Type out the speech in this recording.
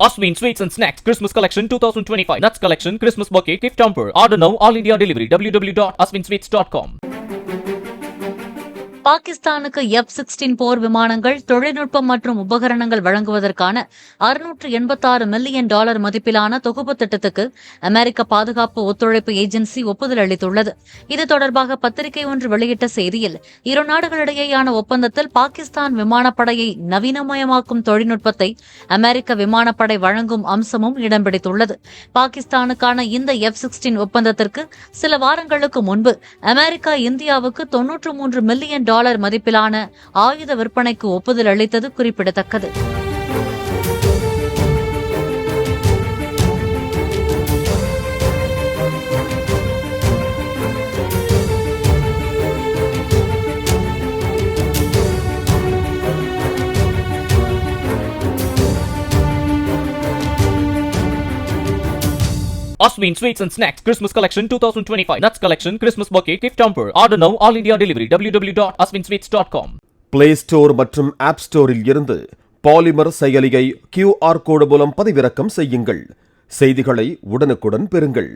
Asmin Sweets and Snacks Christmas Collection 2025. Nuts Collection Christmas Bouquet Gift Hamper. Order now. All India delivery. www.asminsweets.com. பாகிஸ்தானுக்கு F-16 போர் விமானங்கள், தொழில்நுட்பம் மற்றும் உபகரணங்கள் வழங்குவதற்கான $686 million மதிப்பிலான தொகுப்பு திட்டத்துக்கு அமெரிக்க பாதுகாப்பு ஒத்துழைப்பு ஏஜென்சி ஒப்புதல் அளித்துள்ளது. இது தொடர்பாக பத்திரிகை ஒன்று வெளியிட்ட செய்தியில், இரு நாடுகளிடையேயான ஒப்பந்தத்தில் பாகிஸ்தான் விமானப்படையை நவீனமயமாக்கும் தொழில்நுட்பத்தை அமெரிக்க விமானப்படை வழங்கும் அம்சமும் இடம் பிடித்துள்ளது. பாகிஸ்தானுக்கான இந்த F-16 ஒப்பந்தத்திற்கு சில வாரங்களுக்கு முன்பு அமெரிக்கா இந்தியாவுக்கு $93 மில்லியன் மதிப்பிலான ஆயுத விற்பனைக்கு ஒப்புதல் அளித்தது குறிப்பிடத்தக்கது. Asmin Sweets and Snacks Christmas Collection 2025. Nuts Collection Christmas Bouquet Gift Hamper. Order now. All India delivery. www.asminsweets.com. Play Store மற்றும் App Storeல் இருந்து பாலிமர் செயலியை QR கோடு மூலம் பதிவிறக்கம் செய்யுங்கள். செய்திகளை உடனுக்குடன் பெறுங்கள்.